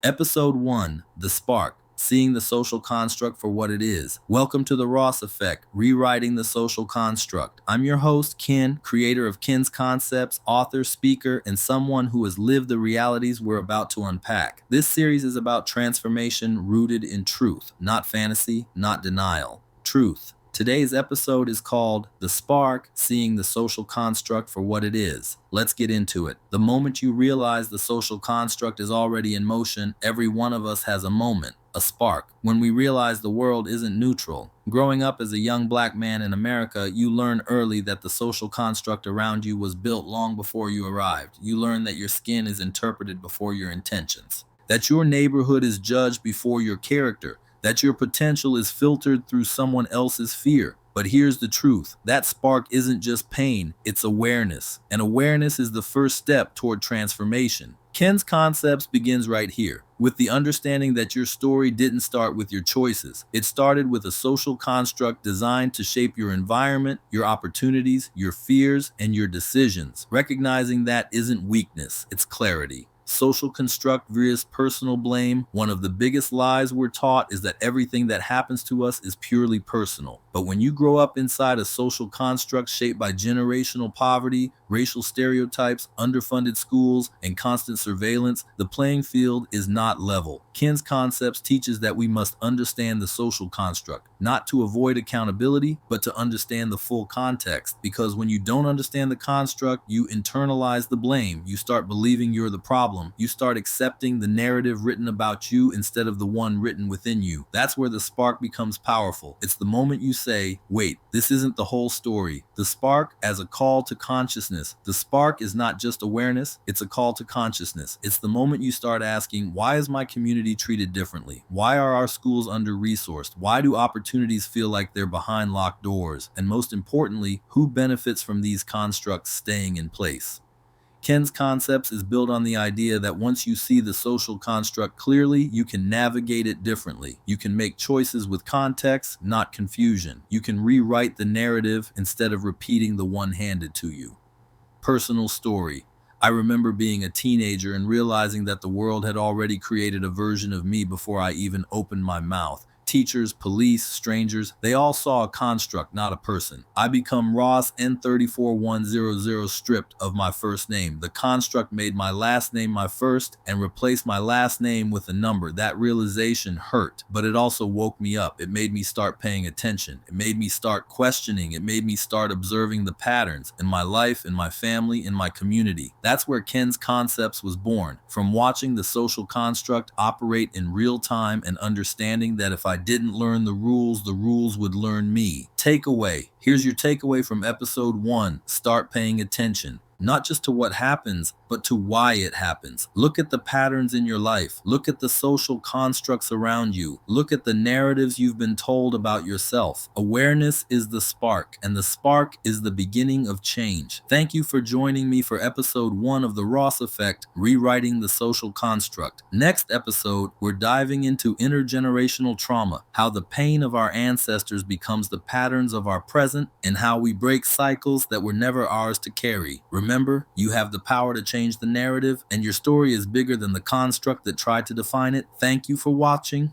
Episode 1 The Spark, Seeing the Social Construct for What It Is. Welcome to The Ross Effect, Rewriting the Social Construct. I'm your host, Ken, creator of Ken's Concepts, author, speaker, and someone who has lived the realities we're about to unpack. This series is about transformation rooted in truth, not fantasy, not denial. Truth. Today's episode is called The Spark, Seeing the Social Construct for What It Is. Let's get into it. The moment you realize the social construct is already in motion, every one of us has a moment, a spark, when we realize the world isn't neutral. Growing up as a young black man in America, you learn early that the social construct around you was built long before you arrived. You learn that your skin is interpreted before your intentions, that your neighborhood is judged before your character, that your potential is filtered through someone else's fear. But here's the truth. That spark isn't just pain, it's awareness. And awareness is the first step toward transformation. Ken's Concepts begins right here, with the understanding that your story didn't start with your choices. It started with a social construct designed to shape your environment, your opportunities, your fears, and your decisions. Recognizing that isn't weakness, it's clarity. Social construct vs. personal blame. One of the biggest lies we're taught is that everything that happens to us is purely personal. But when you grow up inside a social construct shaped by generational poverty, racial stereotypes, underfunded schools, and constant surveillance, the playing field is not level. Ken's Concepts teaches that we must understand the social construct, not to avoid accountability, but to understand the full context. Because when you don't understand the construct, you internalize the blame. You start believing you're the problem. You start accepting the narrative written about you instead of the one written within you. That's where the spark becomes powerful. It's the moment you say, wait, this isn't the whole story. The spark as a call to consciousness. The spark is not just awareness, it's a call to consciousness. It's the moment you start asking, why is my community treated differently? Why are our schools under-resourced? Why do opportunities feel like they're behind locked doors? And most importantly, who benefits from these constructs staying in place? Ken's Concepts is built on the idea that once you see the social construct clearly, you can navigate it differently. You can make choices with context, not confusion. You can rewrite the narrative instead of repeating the one handed to you. Personal story. I remember being a teenager and realizing that the world had already created a version of me before I even opened my mouth. Teachers, police, strangers, they all saw a construct, not a person. I become Ross N34100 stripped of my first name. The construct made my last name my first and replaced my last name with a number. That realization hurt, but it also woke me up. It made me start paying attention. It made me start questioning. It made me start observing the patterns in my life, in my family, in my community. That's where Ken's Concepts was born, from watching the social construct operate in real time and understanding that if I didn't learn the rules would learn me. Takeaway. Here's your takeaway from episode 1. Start paying attention. Not just to what happens, but to why it happens. Look at the patterns in your life. Look at the social constructs around you. Look at the narratives you've been told about yourself. Awareness is the spark, and the spark is the beginning of change. Thank you for joining me for episode 1 of The Ross Effect, Rewriting the Social Construct. Next episode, we're diving into intergenerational trauma, how the pain of our ancestors becomes the patterns of our present, and how we break cycles that were never ours to carry. Remember, you have the power to change the narrative, and your story is bigger than the construct that tried to define it. Thank you for watching.